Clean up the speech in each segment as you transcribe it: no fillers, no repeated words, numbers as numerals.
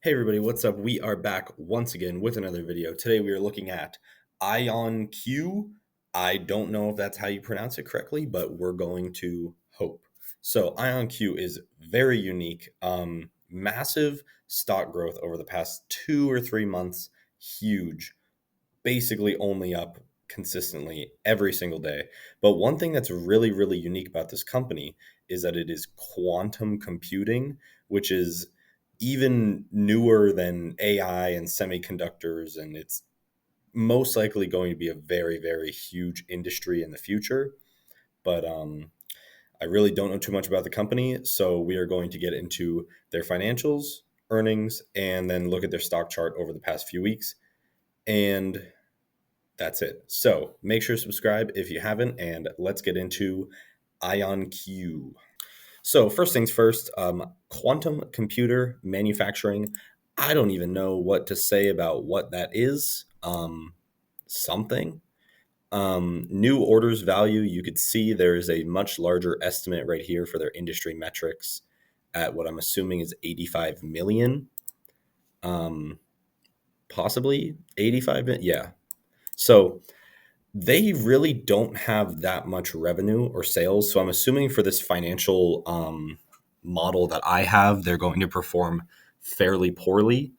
Hey everybody, what's up? We are back once again with another video. Today we are looking at IonQ. I don't know if that's how you pronounce it correctly, but we're going to hope. So IonQ is very unique. Massive stock growth over the past 2 or 3 months. Huge. Basically only up consistently every single day. But one thing that's really, really unique about this company is that it is quantum computing, which is even newer than AI and semiconductors, and it's most likely going to be a very, very huge industry in the future. But I really don't know too much about the company, so we are going to get into their financials, earnings, and then look at their stock chart over the past few weeks. And that's it. So make sure to subscribe if you haven't, and let's get into IonQ. So first things first, quantum computer manufacturing. I don't even know what to say about what that is. Something. New orders value, you could see there is a much larger estimate right here for their industry metrics at what I'm assuming is 85 million. Possibly 85 million. Yeah. So they really don't have that much revenue or sales. So I'm assuming for this financial model that I have, they're going to perform fairly poorly.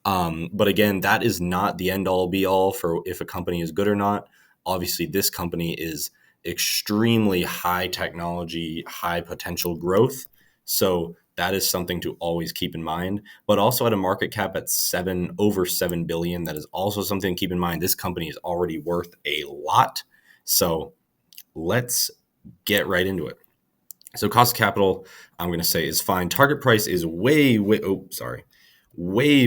But again, that is not the end all be all for if a company is good or not. Obviously, this company is extremely high technology, high potential growth. So that is something to always keep in mind. But also at a market cap at over 7 billion, that is also something to keep in mind. This company is already worth a lot. So let's get right into it. So cost of capital, I'm going to say is fine. Target price is way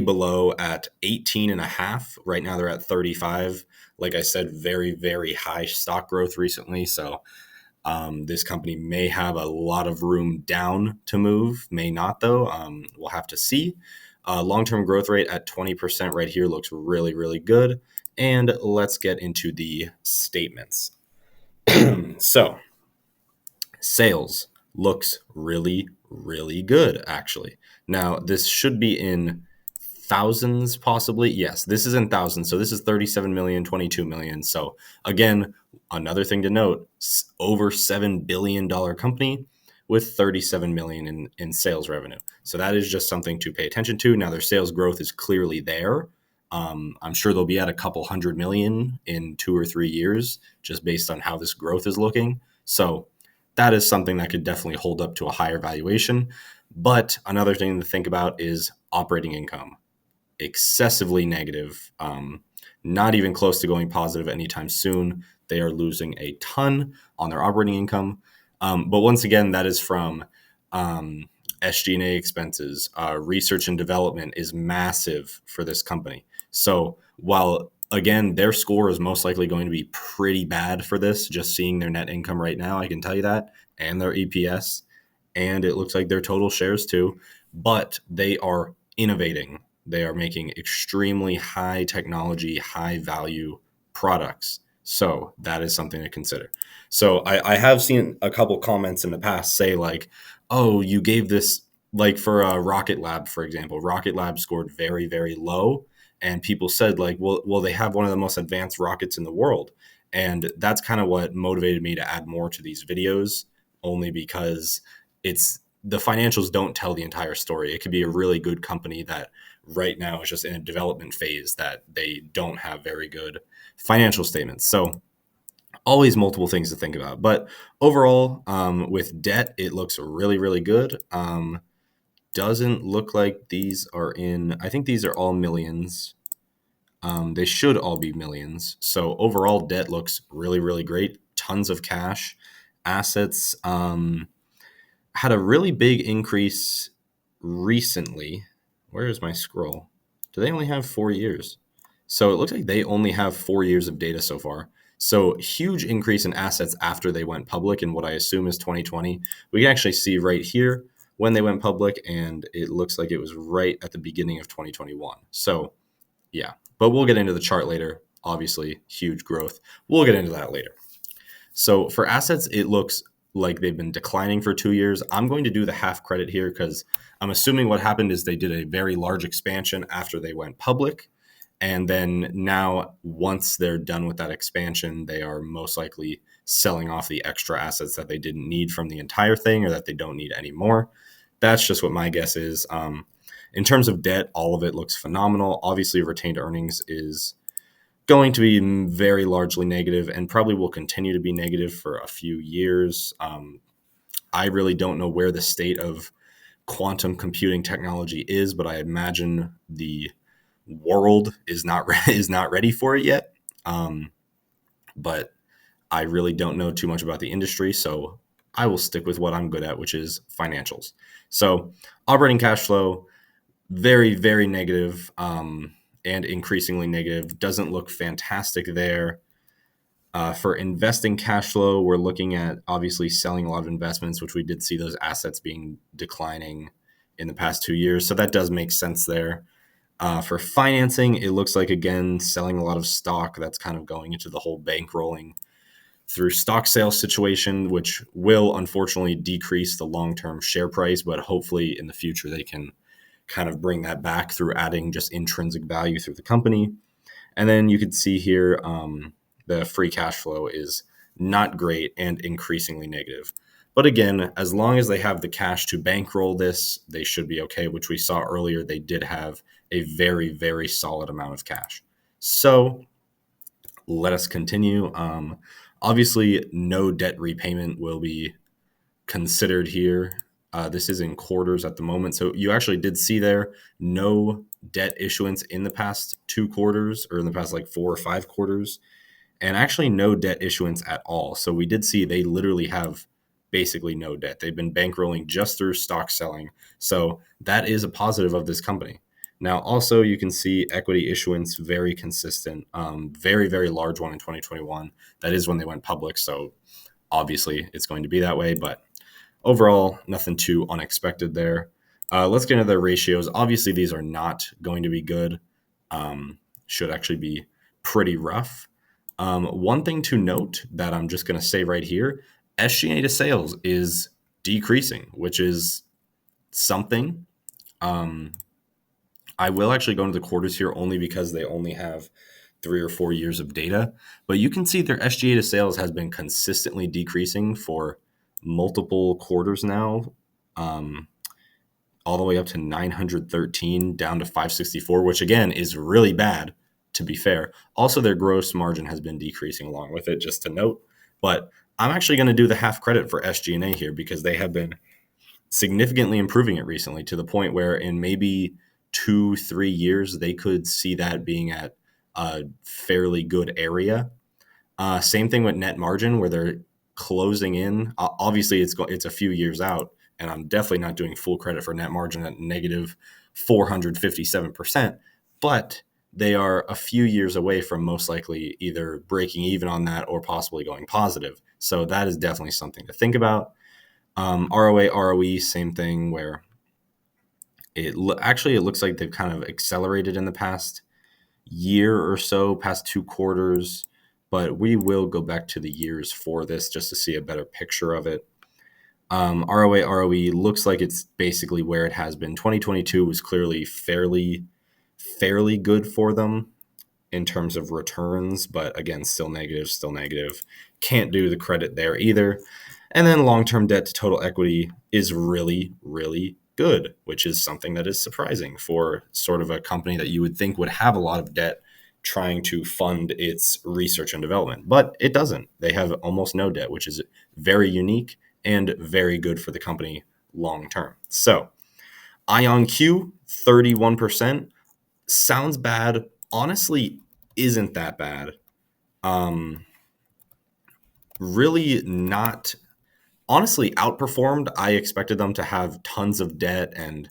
below at 18.5. Right now they're at 35. Like I said, very, very high stock growth recently. So this company may have a lot of room down to move, may not though. We'll have to see. Long-term growth rate at 20% right here looks really, really good. And let's get into the statements. So sales looks really, really good, actually. Now, this should be in thousands, possibly. Yes, this is in thousands. So this is 37 million, 22 million. So again, another thing to note, over $7 billion company with 37 million in sales revenue. So that is just something to pay attention to. Now their sales growth is clearly there. I'm sure they'll be at a couple hundred million in 2 or 3 years, just based on how this growth is looking. So that is something that could definitely hold up to a higher valuation. But another thing to think about is operating income. Excessively negative, not even close to going positive anytime soon. They are losing a ton on their operating income. But once again, that is from SG&A expenses. Research and development is massive for this company. So while, again, their score is most likely going to be pretty bad for this, just seeing their net income right now, I can tell you that, and their EPS, and it looks like their total shares too, but they are innovating. They are making extremely high technology, high value products. So that is something to consider. So I have seen a couple comments in the past say like, oh, you gave this, like for Rocket Lab, for example, Rocket Lab scored very, very low. And people said like, well, they have one of the most advanced rockets in the world. And that's kind of what motivated me to add more to these videos, only because the financials don't tell the entire story. It could be a really good company that right now is just in a development phase that they don't have very good financial statements. So always multiple things to think about. But overall, with debt, it looks really, really good. Doesn't look like these are I think these are all millions. They should all be millions. So overall debt looks really, really great. Tons of cash. Assets had a really big increase recently. Where is my scroll? Do they only have 4 years? So it looks like they only have 4 years of data so far. So huge increase in assets after they went public in what I assume is 2020. We can actually see right here when they went public, and it looks like it was right at the beginning of 2021. So yeah, but we'll get into the chart later. Obviously, huge growth. We'll get into that later. So for assets, it looks like they've been declining for 2 years. I'm going to do the half credit here because I'm assuming what happened is they did a very large expansion after they went public. And then now, once they're done with that expansion, they are most likely selling off the extra assets that they didn't need from the entire thing or that they don't need anymore. That's just what my guess is. In terms of debt, all of it looks phenomenal. Obviously, retained earnings is going to be very largely negative and probably will continue to be negative for a few years. I really don't know where the state of quantum computing technology is, but I imagine the world is not is not ready for it yet. But I really don't know too much about the industry, so I will stick with what I'm good at, which is financials. So operating cash flow, very, very negative, and increasingly negative. Doesn't look fantastic there. For investing cash flow, we're looking at obviously selling a lot of investments, which we did see those assets being declining in the past 2 years. So that does make sense there. For financing, it looks like, again, selling a lot of stock. That's kind of going into the whole bankrolling through stock sales situation, which will unfortunately decrease the long-term share price, but hopefully in the future they can kind of bring that back through adding just intrinsic value through the company. And then you can see here the free cash flow is not great and increasingly negative. But again, as long as they have the cash to bankroll this, they should be okay, which we saw earlier. They did have a very, very solid amount of cash. So let us continue. Obviously, no debt repayment will be considered here. This is in quarters at the moment. So you actually did see there no debt issuance in the past 2 quarters or in the past like 4 or 5 quarters, and actually no debt issuance at all. So we did see they literally have basically no debt. They've been bankrolling just through stock selling. So that is a positive of this company. Now, also, you can see equity issuance very consistent, very, very large one in 2021. That is when they went public. So obviously it's going to be that way. But overall, nothing too unexpected there. Let's get into their ratios. Obviously, these are not going to be good. Should actually be pretty rough. One thing to note that I'm just going to say right here, SG&A to sales is decreasing, which is something. I will actually go into the quarters here only because they only have 3 or 4 years of data, but you can see their SG&A to sales has been consistently decreasing for multiple quarters now, all the way up to 913 down to 564, which again is really bad, to be fair. Also, their gross margin has been decreasing along with it, just to note. But I'm actually going to do the half credit for SG&A here because they have been significantly improving it recently to the point where in maybe 2-3 years, they could see that being at a fairly good area. Same thing with net margin where they're closing in. Obviously, it's a few years out, and I'm definitely not doing full credit for net margin at negative 457%, but they are a few years away from most likely either breaking even on that or possibly going positive. So that is definitely something to think about. ROA, ROE, same thing where it looks like they've kind of accelerated in the past year or so, past 2 quarters, but we will go back to the years for this just to see a better picture of it. ROA, ROE looks like it's basically where it has been. 2022 was clearly fairly good for them in terms of returns, but again, still negative, still negative. Can't do the credit there either. And then long-term debt to total equity is really, really good, which is something that is surprising for sort of a company that you would think would have a lot of debt trying to fund its research and development. But it doesn't. They have almost no debt, which is very unique and very good for the company long term. So IonQ, 31%. Sounds bad. Honestly, isn't that bad. Really not. Honestly, outperformed. I expected them to have tons of debt and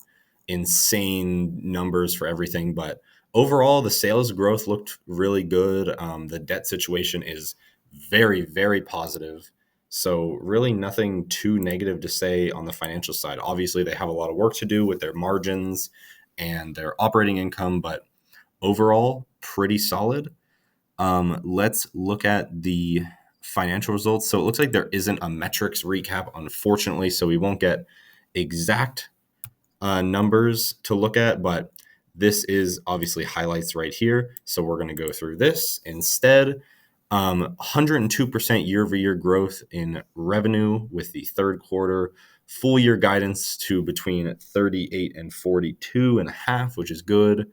insane numbers for everything, but overall, the sales growth looked really good. The debt situation is very, very positive. So, really, nothing too negative to say on the financial side. Obviously, they have a lot of work to do with their margins and their operating income, but overall, pretty solid. Let's look at the financial results. So it looks like there isn't a metrics recap, unfortunately. So we won't get exact numbers to look at, but this is obviously highlights right here. So we're going to go through this instead. 102% year over year growth in revenue with the third quarter, full year guidance to between 38 and 42 and a half, which is good.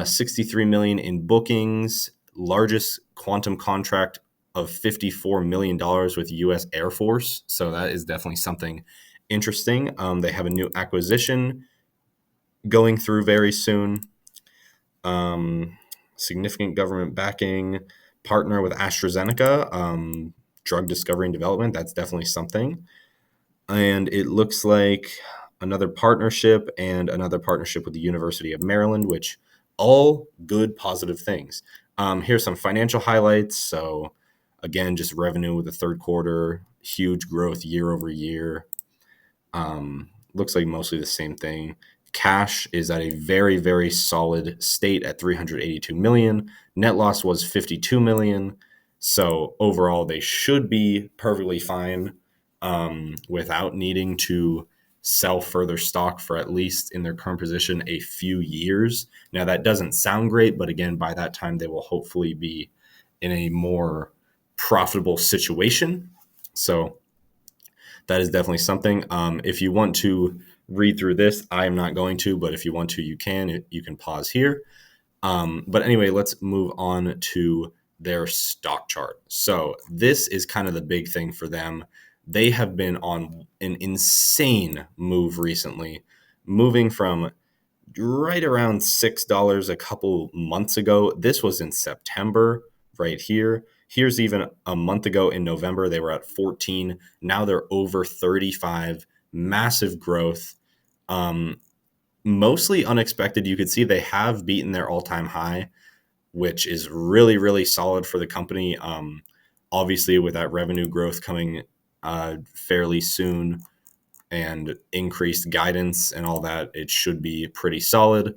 63 million in bookings, largest quantum contract of $54 million with US Air Force. So that is definitely something interesting. They have a new acquisition going through very soon. Significant government backing, partner with AstraZeneca, drug discovery and development. That's definitely something. And it looks like another partnership with the University of Maryland, which all good, positive things. Here's some financial highlights. So again, just revenue with the third quarter, huge growth year over year. Looks like mostly the same thing. Cash is at a very, very solid state at 382 million. Net loss was 52 million. So overall, they should be perfectly fine without needing to sell further stock for at least in their current position a few years. Now, that doesn't sound great, but again, by that time, they will hopefully be in a more profitable situation. So that is definitely something. If you want to read through this, I am not going to, but if you want to, you can. You can pause here. But anyway, let's move on to their stock chart. So this is kind of the big thing for them. They have been on an insane move recently, moving from right around $6 a couple months ago. This was in September right here. Here's even a month ago in November, they were at 14. Now they're over 35. Massive growth. Mostly unexpected. You could see they have beaten their all-time high, which is really, really solid for the company. Obviously, with that revenue growth coming fairly soon and increased guidance and all that, it should be pretty solid.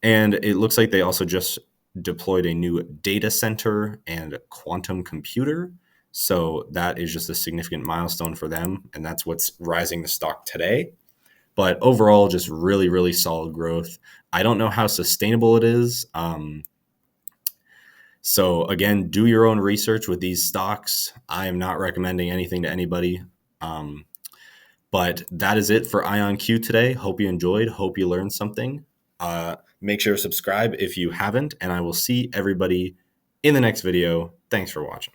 And it looks like they also just deployed a new data center and quantum computer. So that is just a significant milestone for them. And that's what's rising the stock today. But overall, just really, really solid growth. I don't know how sustainable it is. So again, do your own research with these stocks. I am not recommending anything to anybody. But that is it for IonQ today. Hope you enjoyed. Hope you learned something. Make sure to subscribe if you haven't, and I will see everybody in the next video. Thanks for watching.